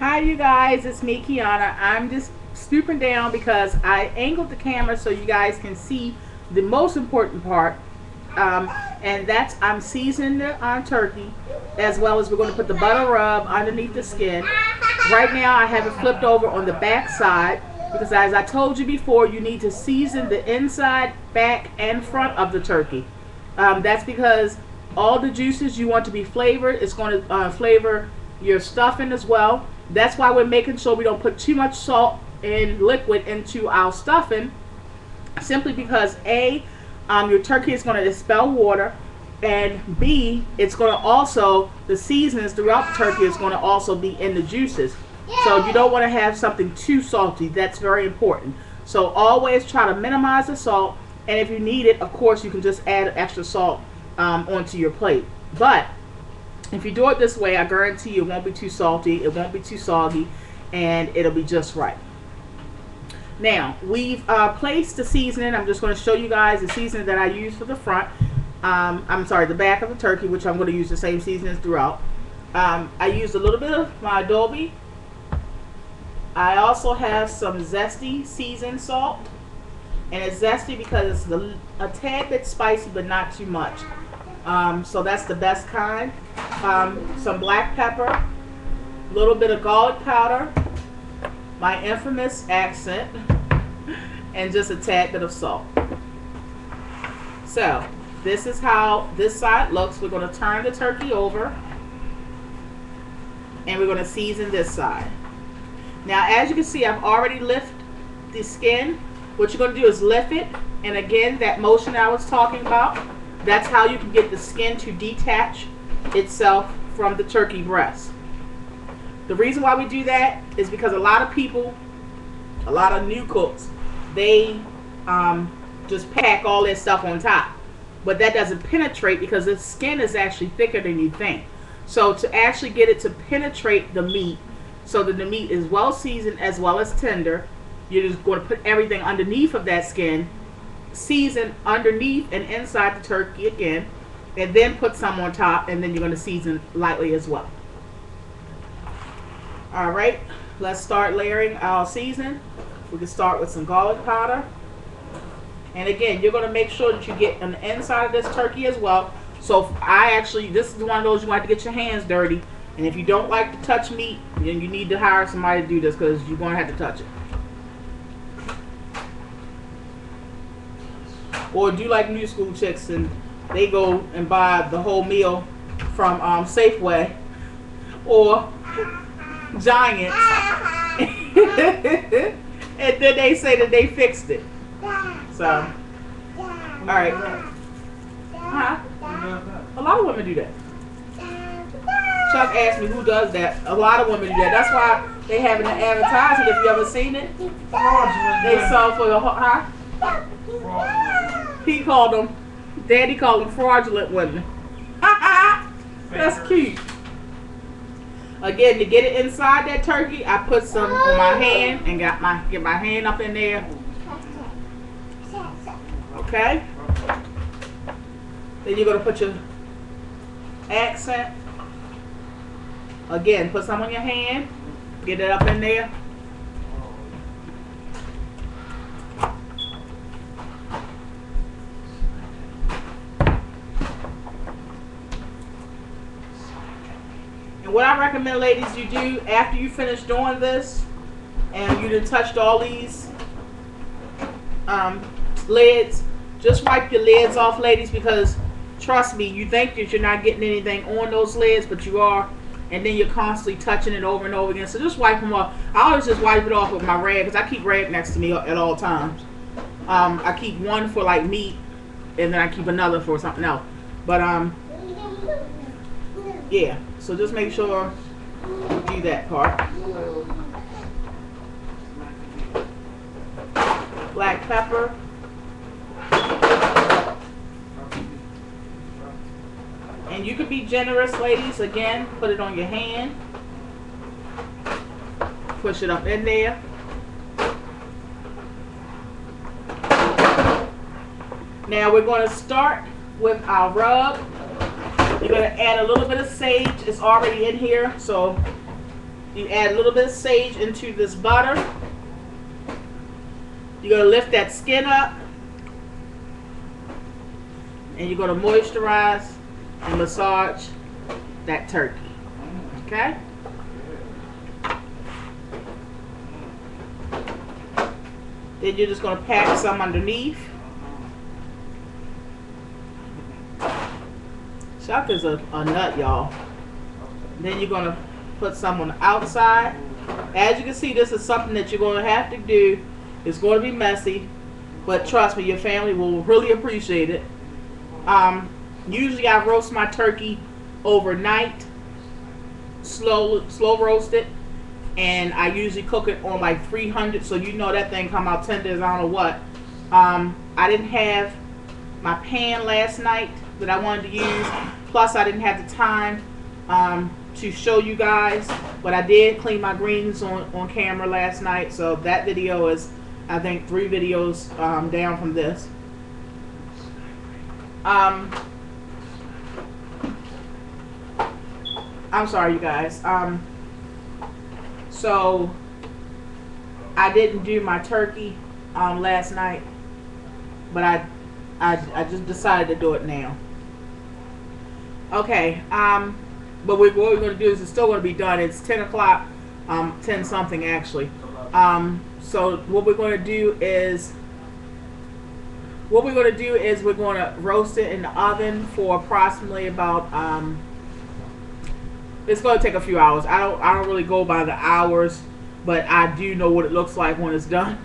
Hi you guys, it's me Kiana. I'm just stooping down because I angled the camera so you guys can see the most important part. And that's I'm seasoning the turkey, as well as we're going to put the butter rub underneath the skin. Right now I have it flipped over on the back side because, as I told you before, you need to season the inside, back, and front of the turkey. That's because all the juices you want to be flavored. It's going to flavor your stuffing as well. That's why we're making sure we don't put too much salt and liquid into our stuffing, simply because A, your turkey is going to expel water, and B, it's going to also, the seasonings throughout the turkey is going to also be in the juices. So you don't want to have something too salty. That's very important. So always try to minimize the salt, and if you need it, of course, you can just add extra salt onto your plate. But if you do it this way, I guarantee you it won't be too salty, it won't be too soggy, and it'll be just right. Now, we've placed the seasoning. I'm just going to show you guys the seasoning that I use for the front. I'm sorry, the back of the turkey, which I'm going to use the same seasonings throughout. I used a little bit of my adobe. I also have some zesty seasoned salt. And it's zesty because it's a tad bit spicy, but not too much. So that's the best kind. Some black pepper, a little bit of garlic powder, my infamous accent, and just a tad bit of salt. So this is how this side looks. We're going to turn the turkey over, and we're going to season this side. Now, as you can see, I've already lifted the skin. What you're going to do is lift it, and again, that motion I was talking about, that's how you can get the skin to detach itself from the turkey breast. The reason why we do that is because a lot of people, a lot of new cooks, they just pack all their stuff on top. But that doesn't penetrate because the skin is actually thicker than you think. So to actually get it to penetrate the meat so that the meat is well seasoned as well as tender, you're just going to put everything underneath of that skin, season underneath and inside the turkey again, and then put some on top, and then you're going to season lightly as well. Alright, let's start layering our seasoning. We can start with some garlic powder. And again, you're going to make sure that you get on the inside of this turkey as well. So this is one of those you want to get your hands dirty. And if you don't like to touch meat, then you need to hire somebody to do this, because you're going to have to touch it. Or do like new school chicks and they go and buy the whole meal from Safeway or Giants and then they say that they fixed it. So, alright. Huh? A lot of women do that. Chuck asked me who does that. A lot of women do that. That's why they have in the advertisement, if you ever seen it. They sell for the, huh? He called them, Daddy called them fraudulent women. That's cute. Again, to get it inside that turkey, I put some on my hand and get my hand up in there. Okay. Then you're gonna put your accent. Again, put some on your hand. Get it up in there. What I recommend, ladies, you do after you finish doing this and you done touched all these lids, just wipe your lids off, ladies, because trust me, you think that you're not getting anything on those lids, but you are, and then you're constantly touching it over and over again. So just wipe them off. I always just wipe it off with my rag, because I keep rag next to me at all times. I keep one for like meat, and then I keep another for something else. But yeah. So just make sure you do that part. Black pepper. And you could be generous, ladies. Again, put it on your hand. Push it up in there. Now we're going to start with our rub. You're going to add a little bit of sage. It's already in here, so You add a little bit of sage into this butter. You're going to lift that skin up. And you're going to moisturize and massage that turkey. Okay? Then you're just going to pack some underneath. Chuck is a nut, y'all. Then you're going to put some on the outside. As you can see, this is something that you're going to have to do. It's going to be messy, but trust me, your family will really appreciate it. Usually I roast my turkey overnight, slow roast it, and I usually cook it on like 300, so you know that thing come out tender as I don't know what. I didn't have my pan last night that I wanted to use, plus I didn't have the time to show you guys, but I did clean my greens on camera last night, so that video is, I think, 3 videos down from this. I'm sorry, you guys. So I didn't do my turkey last night, but I just decided to do it now. Okay. But what we're going to do is it's still going to be done. It's 10 o'clock, 10 something actually. So what we're going to do is we're going to roast it in the oven for approximately about it's going to take a few hours. I don't really go by the hours, but I do know what it looks like when it's done.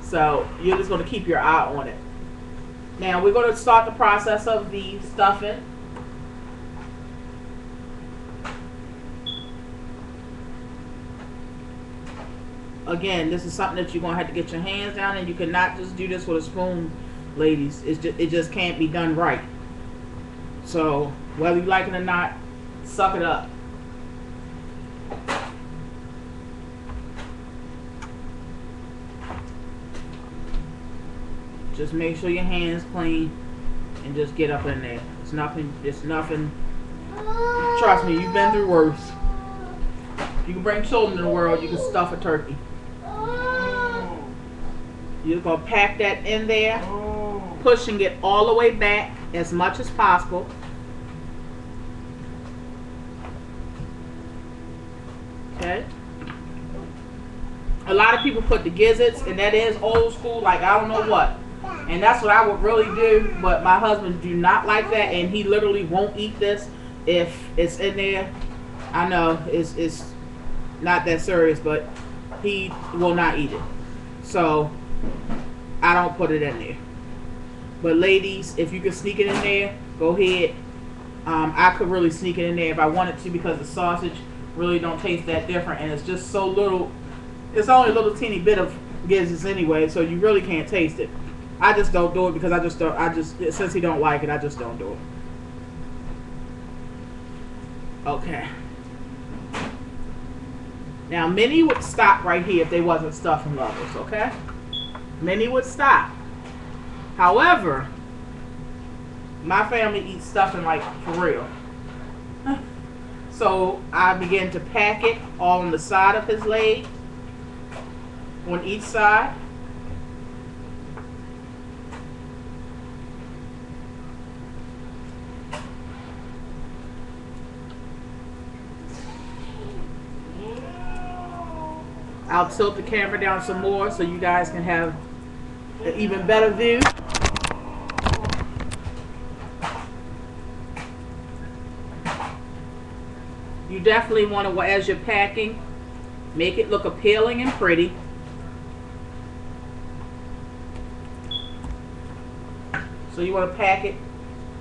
So you're just going to keep your eye on it. Now we're going to start the process of the stuffing. Again, this is something that you're going to have to get your hands down, and you cannot just do this with a spoon, ladies. It just can't be done right. So, whether you like it or not, suck it up. Just make sure your hands clean and just get up in there. It's nothing, trust me, you've been through worse. You can bring children in the world, you can stuff a turkey. You're going to pack that in there, pushing it all the way back as much as possible. Okay. A lot of people put the gizzards, and that is old school, like I don't know what. And that's what I would really do, but my husband do not like that, and he literally won't eat this if it's in there. I know it's not that serious, but he will not eat it. So I don't put it in there. But ladies, if you can sneak it in there, go ahead. I could really sneak it in there if I wanted to, because the sausage really don't taste that different, and it's just so little. It's only a little teeny bit of gizzards anyway, so you really can't taste it. I just don't do it because I just since he don't like it, I just don't do it. Okay. Now many would stop right here if they wasn't stuffing lovers, okay? Many would stop. However, my family eats stuffing like for real. So I began to pack it all on the side of his leg, on each side. I'll tilt the camera down some more so you guys can have an even better view. You definitely want to, as you're packing, make it look appealing and pretty. So you want to pack it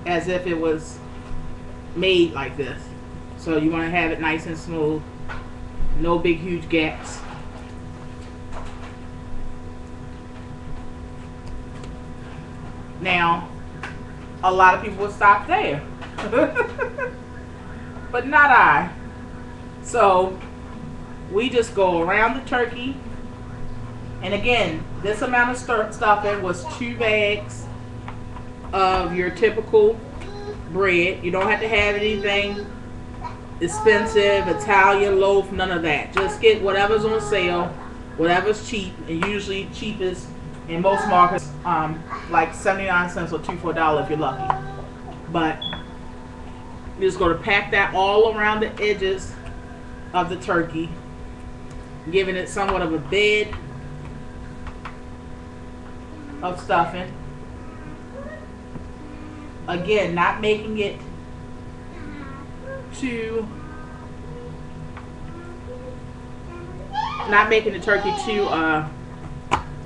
as if it was made like this. So you want to have it nice and smooth. No big huge gaps. Now, a lot of people will stop there. But not I. So, we just go around the turkey. And again, this amount of stuffing was 2 bags of your typical bread. You don't have to have anything expensive Italian loaf, none of that. Just get whatever's on sale, whatever's cheap, and usually cheapest in most markets, like 79 cents or $2 for $1 if you're lucky. But you're just going to pack that all around the edges of the turkey, giving it somewhat of a bed of stuffing. Again, not making it too, not making the turkey too,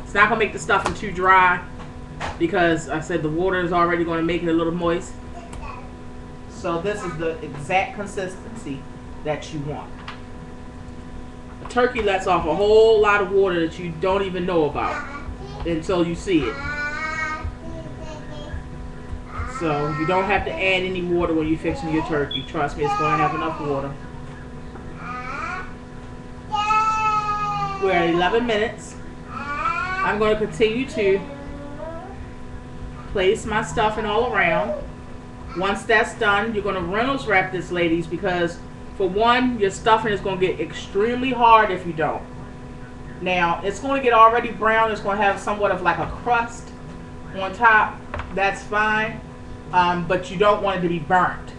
it's not going to make the stuffing too dry, because I said the water is already going to make it a little moist. So this is the exact consistency that you want. A turkey lets off a whole lot of water that you don't even know about until you see it. So you don't have to add any water when you're fixing your turkey. Trust me, it's going to have enough water. We're at 11 minutes. I'm going to continue to place my stuffing all around. Once that's done, you're going to Reynolds wrap this, ladies, because for one, your stuffing is going to get extremely hard if you don't. Now, it's going to get already brown. It's going to have somewhat of like a crust on top. That's fine. But you don't want it to be burnt.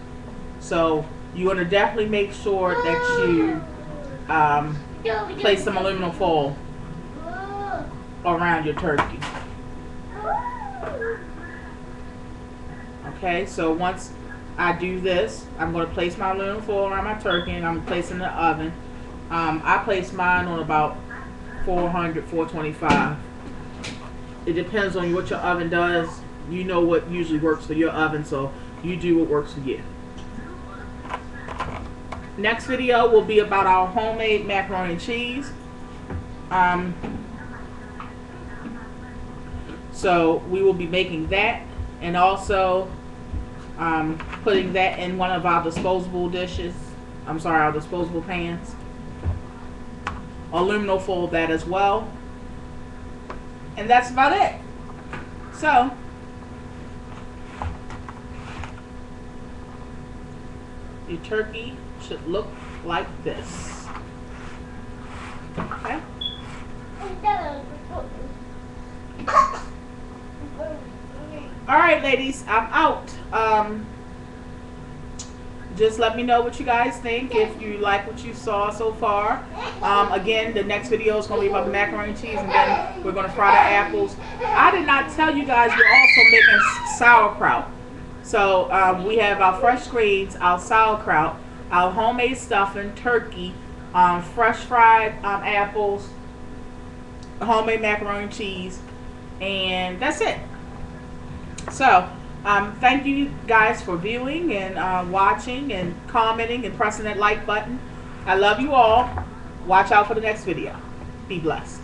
So you want to definitely make sure that you place some aluminum foil around your turkey. Okay, so once I do this, I'm going to place my aluminum foil around my turkey, and I'm going to place it in the oven. I place mine on about 400, 425. It depends on what your oven does. You know what usually works for your oven, so you do what works for you. Next video will be about our homemade macaroni and cheese. So we will be making that, and also putting that in one of our disposable dishes. I'm sorry, our disposable pans. Aluminum foil that as well. And that's about it. So your turkey should look like this. Okay? Alright, ladies, I'm out. Just let me know what you guys think, if you like what you saw so far. Again, the next video is going to be about the macaroni and cheese, and then we're going to fry the apples. I did not tell you guys we're also making sauerkraut. So we have our fresh greens, our sauerkraut, our homemade stuffing, turkey, fresh fried apples, homemade macaroni and cheese, and that's it. So thank you guys for viewing and watching and commenting and pressing that like button. I love you all. Watch out for the next video. Be blessed.